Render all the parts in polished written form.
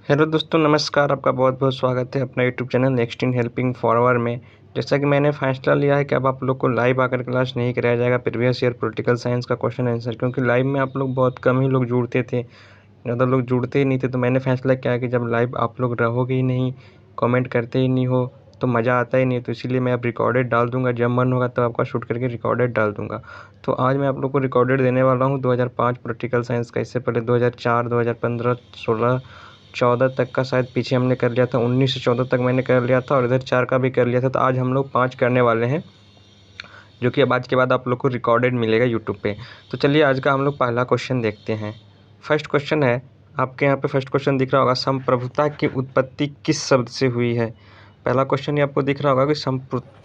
Hello दोस्तों, नमस्कार। आपका बहुत बहुत स्वागत है अपना YouTube channel next in helping forward में। जैसा कि मैंने फैसला लिया है कि अब आप लोग को लाइव आकर क्लास नहीं कराया जाएगा प्रीवियस ईयर पॉलिटिकल साइंस का क्वेश्चन आंसर, क्योंकि लाइव में आप लोग बहुत कम ही लोग जुड़ते थे, ज़्यादा लोग जुड़ते ही नहीं थे। तो मैंने फैसला किया कि जब लाइव आप लोग रहोगे ही नहीं, कमेंट करते ही नहीं हो, तो मज़ा आता ही नहीं। तो इसीलिए मैं अब रिकॉर्डेड डाल दूंगा, जब मन होगा तब आपका शूट करके रिकॉर्डेड डाल दूंगा। तो आज मैं आप लोग को रिकॉर्डेड देने वाला हूँ 2005 पॉलिटिकल साइंस का। इससे पहले 2004, 2015, 16, 14 तक का शायद पीछे हमने कर लिया था। 19 से 14 तक मैंने कर लिया था और इधर 4 का भी कर लिया था। तो आज हम लोग 5 करने वाले हैं, जो कि अब आज के बाद आप लोग को रिकॉर्डेड मिलेगा यूट्यूब पे। तो चलिए आज का हम लोग पहला क्वेश्चन देखते हैं। फर्स्ट क्वेश्चन है, आपके यहाँ पे फर्स्ट क्वेश्चन दिख रहा होगा, संप्रभुता की उत्पत्ति किस शब्द से हुई है। पहला क्वेश्चन ये आपको दिख रहा होगा कि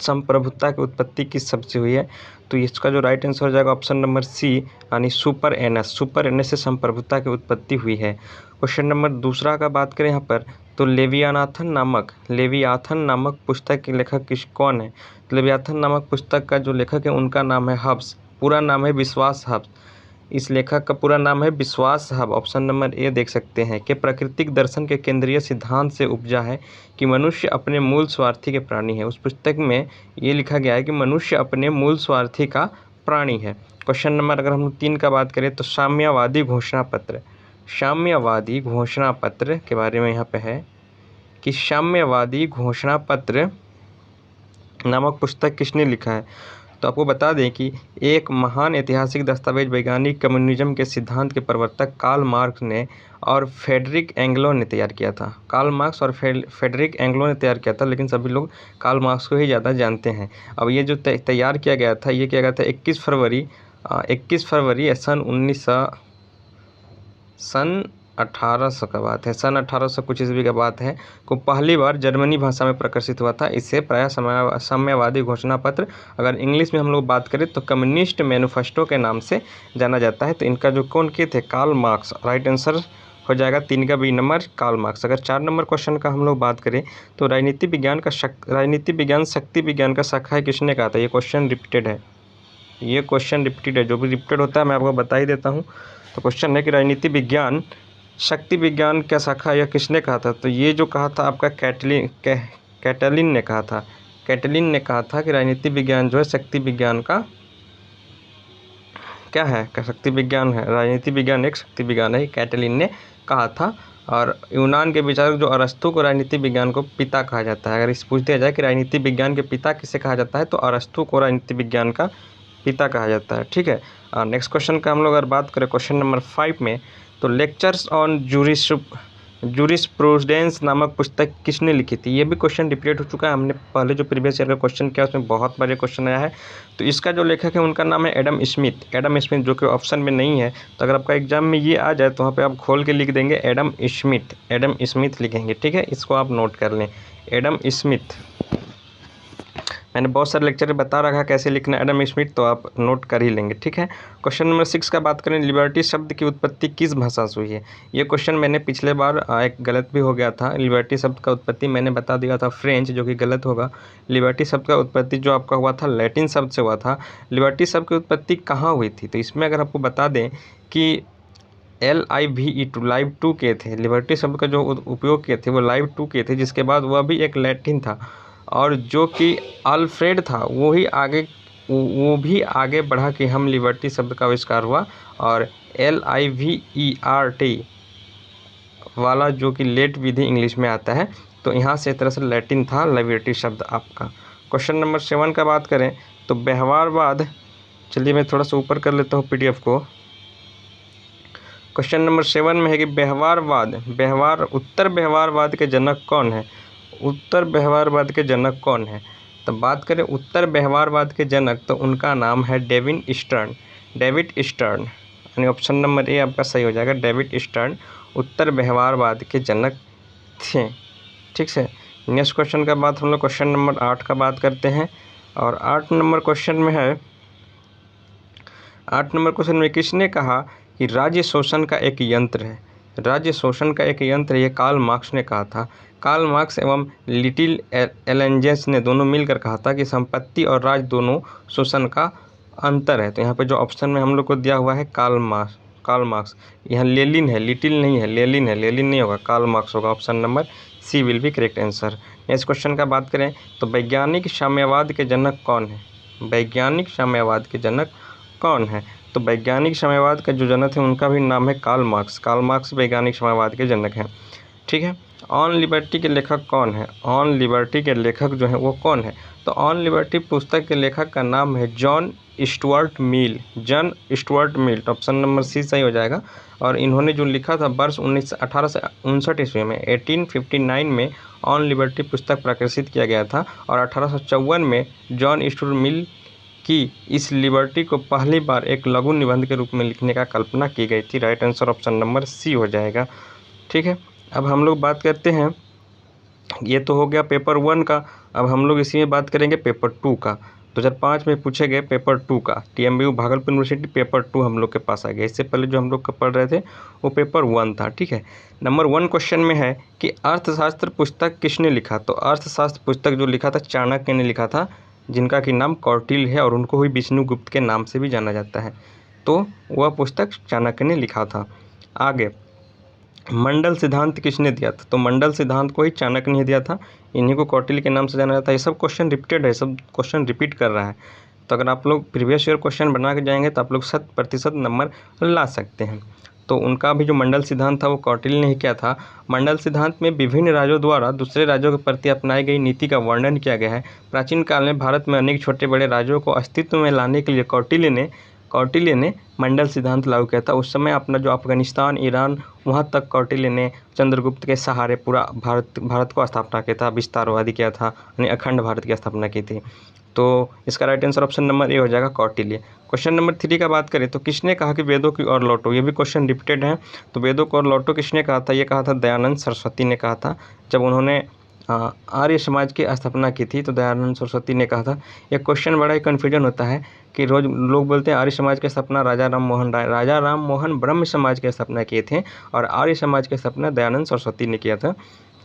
संप्रभुता की उत्पत्ति किस शब्द से हुई है। तो इसका जो राइट आंसर हो जाएगा ऑप्शन नंबर सी, यानी सुपर एनस। सुपर एनस से संप्रभुता की उत्पत्ति हुई है। क्वेश्चन नंबर दूसरा का बात करें यहाँ पर, तो लेवियाथन नामक पुस्तक के लेखक कौन है। लेवियाथन नामक पुस्तक का जो लेखक है उनका नाम है हब्स। पूरा नाम है विश्वास हब्स। इस लेखक का पूरा नाम है विश्वास हब्स। ऑप्शन नंबर ए देख सकते हैं कि प्राकृतिक दर्शन के केंद्रीय सिद्धांत से उपजा है कि मनुष्य अपने मूल स्वार्थी के प्राणी है। उस पुस्तक में ये लिखा गया है कि मनुष्य अपने मूल स्वार्थी का प्राणी है। क्वेश्चन नंबर अगर हम 3 का बात करें, तो साम्यवादी घोषणा पत्र के बारे में यहाँ पे है कि साम्यवादी घोषणा पत्र नामक पुस्तक किसने लिखा है। तो आपको बता दें कि एक महान ऐतिहासिक दस्तावेज वैज्ञानिक कम्युनिज्म के सिद्धांत के प्रवर्तक कार्ल मार्क्स ने और फ्रेडरिक एंग्लो ने तैयार किया था। कार्ल मार्क्स और फ्रेडरिक एंग्लो ने तैयार किया था, लेकिन सभी लोग कार्ल मार्क्स को ही ज़्यादा जानते हैं। अब ये जो तैयार किया गया था, ये किया गया था 21 फरवरी सन 1800 का बात है। सन 1800 कुछ ईस्वी का बात है, को पहली बार जर्मनी भाषा में प्रकाशित हुआ था। इससे प्रायः साम्यवादी घोषणा पत्र, अगर इंग्लिश में हम लोग बात करें तो कम्युनिस्ट मैनिफेस्टो के नाम से जाना जाता है। तो इनका जो कौन किए थे, कार्ल मार्क्स। राइट आंसर हो जाएगा 3 का बी नंबर, कार्ल मार्क्स। अगर 4 नंबर क्वेश्चन का हम लोग बात करें, तो राजनीति विज्ञान शक्ति विज्ञान का शाखा है किसने कहा था। ये क्वेश्चन रिपीटेड है, जो भी रिपीटेड होता है मैं आपको बता ही देता हूँ। तो क्वेश्चन है कि राजनीति विज्ञान शक्ति विज्ञान का शाखा यह किसने कहा था। तो ये जो कहा था आपका कैटलिन ने कहा था। कैटलिन ने कहा था कि राजनीति विज्ञान जो है शक्ति विज्ञान का क्या है, शक्ति विज्ञान है। राजनीति विज्ञान एक शक्ति विज्ञान है, कैटलिन ने कहा था। और यूनान के विचारक जो अरस्तु को राजनीति विज्ञान को पिता कहा जाता है। अगर इस पूछ दिया जाए कि राजनीति विज्ञान के पिता किसे कहा जाता है, तो अरस्तु को राजनीति विज्ञान का पिता कहा जाता है। ठीक है। नेक्स्ट क्वेश्चन का हम लोग अगर बात करें क्वेश्चन नंबर 5 में, तो लेक्चर्स ऑन जूरिस्प्रूडेंस नामक पुस्तक किसने लिखी थी। ये भी क्वेश्चन रिपीट हो चुका है। हमने पहले जो प्रीवियस ईयर का क्वेश्चन किया उसमें बहुत बार क्वेश्चन आया है। तो इसका जो लेखक है उनका नाम है एडम स्मिथ, जो कि ऑप्शन में नहीं है। तो अगर आपका एग्जाम में ये आ जाए तो वहाँ पे आप खोल के लिख देंगे एडम स्मिथ लिखेंगे। ठीक है, इसको आप नोट कर लें, एडम स्मिथ। मैंने बहुत सारे लेक्चर में बता रखा कैसे लिखना एडम स्मिथ, तो आप नोट कर ही लेंगे। ठीक है। क्वेश्चन नंबर 6 का बात करें, लिबर्टी शब्द की उत्पत्ति किस भाषा से हुई है। ये क्वेश्चन मैंने पिछले बार एक गलत भी हो गया था। लिबर्टी शब्द का उत्पत्ति मैंने बता दिया था फ्रेंच, जो कि गलत होगा। लिबर्टी शब्द का उत्पत्ति जो आपका हुआ था लैटिन शब्द से हुआ था। लिबर्टी शब्द की उत्पत्ति कहाँ हुई थी, तो इसमें अगर आपको बता दें कि LIVE2 लाइव 2 के थे। लिबर्टी शब्द का जो उपयोग किए थे वो लाइव 2 के थे, जिसके बाद वह भी एक लैटिन था। और जो कि अल्फ्रेड था वो भी आगे बढ़ा कि हम लिबर्टी शब्द का आविष्कार हुआ। और LIVERT वाला जो कि लेट विधि इंग्लिश में आता है, तो यहाँ से एक तरह से लैटिन था लिबर्टी शब्द आपका। क्वेश्चन नंबर 7 का बात करें, तो व्यवहारवाद, चलिए मैं थोड़ा सा ऊपर कर लेता हूँ PDF को। क्वेश्चन नंबर 7 में है कि उत्तर व्यवहारवाद के जनक कौन है। उत्तर व्यवहारवाद के जनक कौन है। तो बात करें उत्तर व्यवहारवाद के जनक, तो उनका नाम है डेविड ईस्टर्न, यानी ऑप्शन नंबर ए आपका सही हो जाएगा। डेविड ईस्टर्न उत्तर व्यवहारवाद के जनक थे। ठीक है। नेक्स्ट क्वेश्चन का बात हम लोग क्वेश्चन नंबर 8 का बात करते हैं। और 8 नंबर क्वेश्चन में है, 8 नंबर क्वेश्चन में किसने कहा कि राज्य शोषण का एक यंत्र है। राज्य शोषण का एक यंत्र ये कार्ल मार्क्स ने कहा था। कार्ल मार्क्स एवं लिटिल एलेंजेस ने दोनों मिलकर कहा था कि संपत्ति और राज दोनों शोषण का अंतर है। तो यहाँ पे जो ऑप्शन में हम लोग को दिया हुआ है कार्ल कार्ल मार्क्स। यहाँ लेनिन है, लिटिल नहीं है, लेनिन है, लेनिन नहीं होगा, कार्ल मार्क्स होगा। Option number C will be correct answer. Next question का बात करें तो वैज्ञानिक साम्यवाद के जनक कौन है? वैज्ञानिक साम्यवाद के जनक कौन है? तो वैज्ञानिक साम्यवाद का जो जनक है उनका भी नाम है कार्ल मार्क्स। कार्ल मार्क्स वैज्ञानिक साम्यवाद के जनक हैं। ठीक है। ऑन लिबर्टी के लेखक कौन है? ऑन लिबर्टी के लेखक जो है वो कौन है? तो ऑन लिबर्टी पुस्तक के लेखक का नाम है John Stuart Mill. John Stuart Mill, तो ऑप्शन नंबर सी सही हो जाएगा। और इन्होंने जो लिखा था वर्ष 1859 ईस्वी में 1859 में ऑन लिबर्टी पुस्तक प्रकाशित किया गया था। और 1854 में जॉन स्टुअर्ट मिल की इस लिबर्टी को पहली बार एक लघु निबंध के रूप में लिखने का कल्पना की गई थी। Right answer option number C हो जाएगा। ठीक है। अब हम लोग बात करते हैं, ये तो हो गया पेपर 1 का। अब हम लोग इसी में बात करेंगे पेपर 2 का। 2005 में पूछे गए पेपर 2 का। TMBU भागलपुर यूनिवर्सिटी पेपर 2 हम लोग के पास आ गया। इससे पहले जो हम लोग पढ़ रहे थे वो पेपर 1 था। ठीक है। नंबर 1 क्वेश्चन में है कि अर्थशास्त्र पुस्तक किसने लिखा? तो अर्थशास्त्र पुस्तक जो लिखा था चाणक्य ने लिखा था, जिनका कि नाम कौटिल्य है और उनको ही विष्णुगुप्त के नाम से भी जाना जाता है। तो वह पुस्तक चाणक्य ने लिखा था। आगे, मंडल सिद्धांत किसने दिया था? तो मंडल सिद्धांत को ही चाणक्य ने दिया था, इन्हीं को कौटिल्य के नाम से जाना जाता है। ये सब क्वेश्चन रिपीटेड है, सब क्वेश्चन रिपीट कर रहा है। तो अगर आप लोग प्रीवियस ईयर क्वेश्चन बना के जाएंगे तो आप लोग 100% नंबर ला सकते हैं। तो उनका भी जो मंडल सिद्धांत था वो कौटिल्य ने ही किया था। मंडल सिद्धांत में विभिन्न राज्यों द्वारा दूसरे राज्यों के प्रति अपनाई गई नीति का वर्णन किया गया है। प्राचीन काल में भारत में अनेक छोटे बड़े राज्यों को अस्तित्व में लाने के लिए कौटिल्य ने मंडल सिद्धांत लागू किया था। उस समय अपना जो अफगानिस्तान, ईरान, वहाँ तक कौटिल्य ने चंद्रगुप्त के सहारे पूरा भारत को स्थापना किया था, विस्तारवादी किया था, यानी अखंड भारत की स्थापना की थी। तो इसका right answer option number A हो जाएगा, कौटिल्य। क्वेश्चन नंबर 3 का बात करें तो किसने कहा कि वेदों की ओर लौटो? ये भी क्वेश्चन रिपीटेड है। तो वेदों की ओर लौटो किसने कहा था? ये कहा था दयानंद सरस्वती ने कहा था, जब उन्होंने आर्य समाज की स्थापना की थी। तो दयानंद सरस्वती ने कहा था। ये क्वेश्चन बड़ा ही कन्फ्यूजन होता है कि रोज लोग बोलते हैं आर्य समाज की स्थापना राजा राम मोहन राय, राजा राम मोहन ब्रह्म समाज की स्थापना किए थे और आर्य समाज की स्थापना दयानंद सरस्वती ने किया था।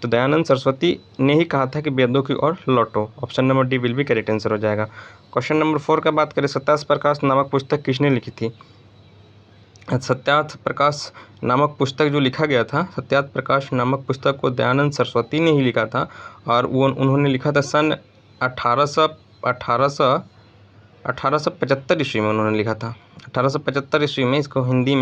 तो दयानंद सरस्वती ने ही कहा था कि वेदों की ओर लौटो। ऑप्शन नंबर डी विल भी करेक्ट आंसर हो जाएगा। क्वेश्चन नंबर 4 का बात करें, सत्यार्थ प्रकाश नामक पुस्तक किसने लिखी थी? सत्यार्थ प्रकाश नामक पुस्तक जो लिखा गया था, सत्यार्थ प्रकाश नामक पुस्तक को दयानंद सरस्वती ने ही लिखा था। और वो उन्होंने लिखा था सन 1875 ईस्वी में उन्होंने लिखा था। 1875 ईस्वी में इसको हिंदी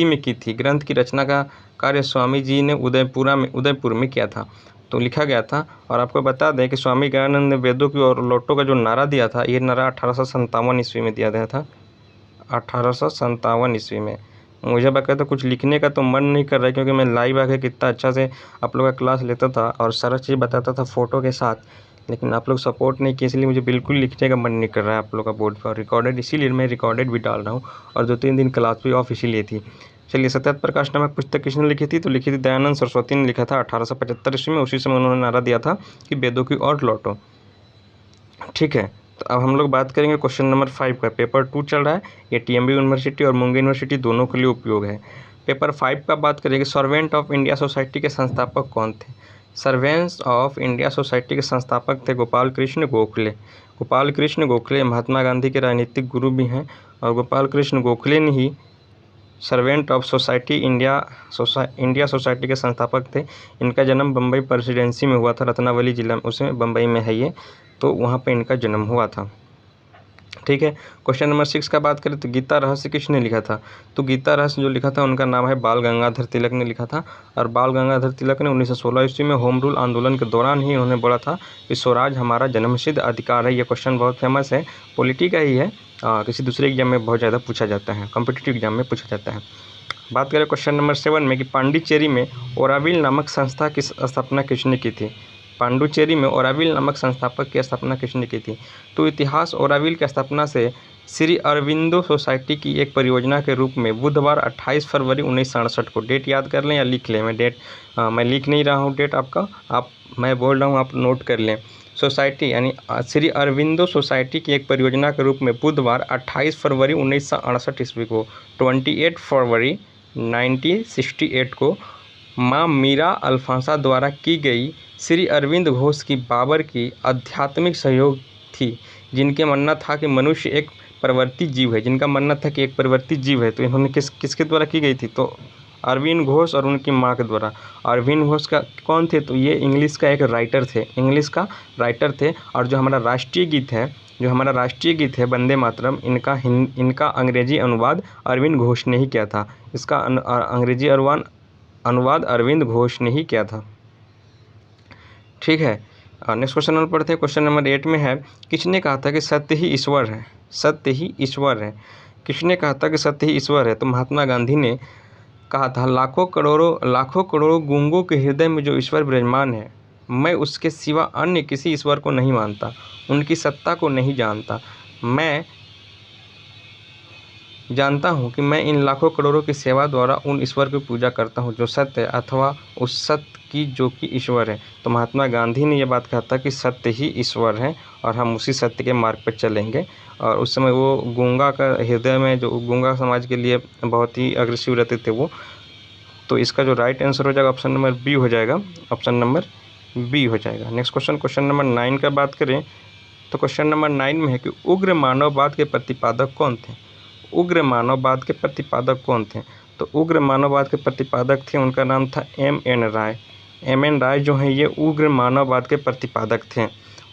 में की थी। ग्रंथ की रचना का कार्य स्वामी जी ने उदयपुर में किया था, तो लिखा गया था। और आपको बता दें कि स्वामी गयानंद ने वेदों की ओर लौटो का जो नारा दिया था, ये नारा 1857 ईस्वी में दिया गया था। 1857 ईस्वी में। मुझे बाकायदा कुछ लिखने का तो मन नहीं कर रहा है, क्योंकि मैं लाइव आके कितना अच्छा से आप लोग का क्लास लेता था और सारा चीज़ बताता था फ़ोटो के साथ, लेकिन आप लोग सपोर्ट नहीं किए, इसलिए मुझे बिल्कुल लिखने का मन नहीं कर रहा है आप लोग का बोर्ड पर। रिकॉर्डेड इसीलिए मैं रिकॉर्डेड भी डाल रहा हूँ, और 2-3 दिन क्लास भी ऑफ इसीलिए थी। चलिए, सत्यार्थ प्रकाश नामक पुस्तक किसने लिखी थी? तो लिखी थी दयानंद सरस्वती ने लिखा था 1875 ईस्वी में। उसी समय उन्होंने नारा दिया था कि वेदों की ओर लौटो। ठीक है। तो अब हम लोग बात करेंगे क्वेश्चन नंबर 5 का। पेपर 2 चल रहा है, ये TMBU यूनिवर्सिटी और मुंगेर यूनिवर्सिटी दोनों के लिए उपयोग है। पेपर 5 का बात करेंगे, सर्वेंट ऑफ इंडिया सोसाइटी के संस्थापक कौन थे? सर्वेंट्स ऑफ इंडिया सोसाइटी के संस्थापक थे गोपाल कृष्ण गोखले। गोपाल कृष्ण गोखले महात्मा गांधी के राजनीतिक गुरु भी हैं, और गोपाल कृष्ण गोखले ने ही Servant of Society India Society के संस्थापक थे। इनका जन्म बम्बई प्रेसिडेंसी में हुआ था, रत्नावली जिला में, उसमें बम्बई में है ये, तो वहाँ पे इनका जन्म हुआ था। ठीक है। क्वेश्चन नंबर 6 का बात करें तो गीता रहस्य किसने लिखा था? तो गीता रहस्य जो लिखा था उनका नाम है बाल गंगाधर तिलक ने लिखा था। और बाल गंगाधर तिलक ने 1916 ईस्वी में होम रूल आंदोलन के दौरान ही उन्होंने बोला था कि स्वराज हमारा जन्मसिद्ध अधिकार है। ये क्वेश्चन बहुत फेमस है, पॉलिटी का ही है, किसी दूसरे एग्जाम में बहुत ज़्यादा पूछा जाता है, कॉम्पिटिटिव एग्जाम में पूछा जाता है। बात करें क्वेश्चन नंबर 7 में कि पांडिचेरी में ओराविल नामक संस्था की स्थापना किसने की थी? पांडुचेरी में ओराविल नामक संस्थापक की स्थापना किसने की थी? तो इतिहास ओराविल की स्थापना से श्री अरविंदो सोसाइटी की एक परियोजना के रूप में बुधवार 28 फरवरी 1967 को, डेट याद कर लें या लिख लें, मैं लिख नहीं रहा हूँ डेट आपका, मैं बोल रहा हूँ, आप नोट कर लें। सोसाइटी यानी श्री अरविंदो सोसाइटी की एक परियोजना के रूप में बुधवार 28 फरवरी 1968 ईस्वी को, 28 फरवरी 1968 को माँ मीरा अल्फांसा द्वारा की गई श्री अरविंद घोष की बाबर की आध्यात्मिक सहयोग थी, जिनके मानना था कि मनुष्य एक प्रवर्ती जीव है, जिनका मानना था कि एक प्रवर्ती जीव है। तो इन्होंने किसके द्वारा की गई थी? तो अरविंद घोष और उनकी माँ के द्वारा। अरविंद घोष का कौन थे? तो ये इंग्लिश का एक राइटर थे, इंग्लिश का राइटर थे। और जो हमारा राष्ट्रीय गीत है वंदे मातरम, इनका अंग्रेजी अनुवाद अरविंद घोष ने ही किया था। इसका अंग्रेजी अनुवाद अरविंद घोष ने ही किया था। ठीक है, नेक्स्ट क्वेश्चन नंबर पढ़ते हैं। क्वेश्चन नंबर 8 में है, किसने कहा था कि सत्य ही ईश्वर है? सत्य ही ईश्वर है, किसने कहा था कि सत्य ही ईश्वर है? तो महात्मा गांधी ने कहा था, लाखों करोड़ों गूंगों के हृदय में जो ईश्वर विराजमान है, मैं उसके सिवा अन्य किसी ईश्वर को नहीं मानता, उनकी सत्ता को नहीं जानता। मैं जानता हूँ कि मैं इन लाखों करोड़ों की सेवा द्वारा उन ईश्वर की पूजा करता हूँ जो सत्य है, अथवा उस सत्य की जो कि ईश्वर है। तो महात्मा गांधी ने यह बात कहा था कि सत्य ही ईश्वर है और हम उसी सत्य के मार्ग पर चलेंगे। और उस समय वो गूंगा का हृदय में, जो गूंगा समाज के लिए बहुत ही अग्रेसिव रहते थे वो। तो इसका जो राइट आंसर हो जाएगा ऑप्शन नंबर बी हो जाएगा, ऑप्शन नंबर बी हो जाएगा। नेक्स्ट क्वेश्चन नंबर 9 का बात करें तो क्वेश्चन नंबर 9 में है कि उग्र मानववाद के प्रतिपादक कौन थे? उग्र मानववाद के प्रतिपादक कौन थे? तो उग्र मानववाद के प्रतिपादक थे, उनका नाम था M.N. राय। M.N. राय जो हैं ये उग्र मानववाद के प्रतिपादक थे।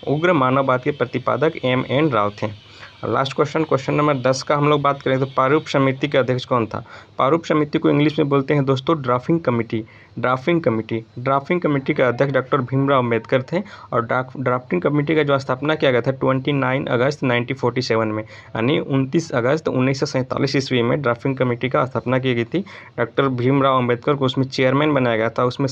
उग्र मानववाद के प्रतिपादक M.N. राव थे। लास्ट क्वेश्चन नंबर 10 का हम लोग बात करें तो प्रारूप समिति के अध्यक्ष कौन था? प्रारूप समिति को इंग्लिश में बोलते हैं दोस्तों ड्राफ्टिंग कमेटी। ड्राफ्टिंग कमेटी के अध्यक्ष डॉक्टर भीमराव अम्बेडकर थे। और ड्राफ्टिंग कमेटी का जो स्थापना किया गया था 29 अगस्त 1947 में, यानी 29 अगस्त 1947 ईस्वी में ड्राफ्टिंग कमेटी का स्थापना की गई थी। डॉक्टर भीमराव अम्बेडकर को उसमें चेयरमैन बनाया गया था। उसमें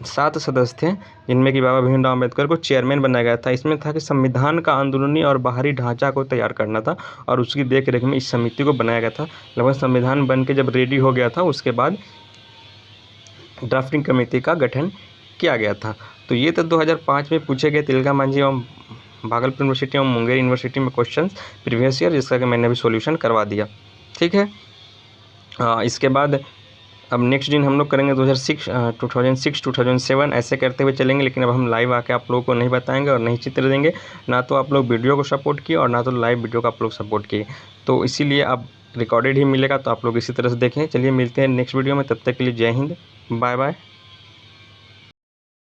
सात सदस्य थे, जिनमें कि बाबा भीमराव अम्बेडकर को चेयरमैन बनाया गया था। इसमें था कि संविधान का अंदरूनी और बाहरी ढांचा को तैयार करना था और उसकी देख रेख में इस समिति को बनाया गया था। लगभग संविधान बन के जब रेडी हो गया था उसके बाद ड्राफ्टिंग कमेटी का गठन किया गया था। तो ये तो 2005 में पूछे गए तिलका मांझी एवं भागलपुर यूनिवर्सिटी एवं मुंगेर यूनिवर्सिटी में क्वेश्चन प्रीवियस ईयर, जिसका कि मैंने भी सॉल्यूशन करवा दिया। ठीक है, इसके बाद अब नेक्स्ट दिन हम लोग करेंगे 2006, 2007 ऐसे करते हुए चलेंगे। लेकिन अब हम लाइव आके आप लोगों को नहीं बताएंगे और नहीं चित्र देंगे। ना तो आप लोग वीडियो को सपोर्ट किए और ना तो लाइव वीडियो को आप लोग सपोर्ट किए, तो इसीलिए अब रिकॉर्डेड ही मिलेगा, तो आप लोग इसी तरह से देखें। चलिए मिलते हैं नेक्स्ट वीडियो में, तब तक के लिए जय हिंद, बाय बाय।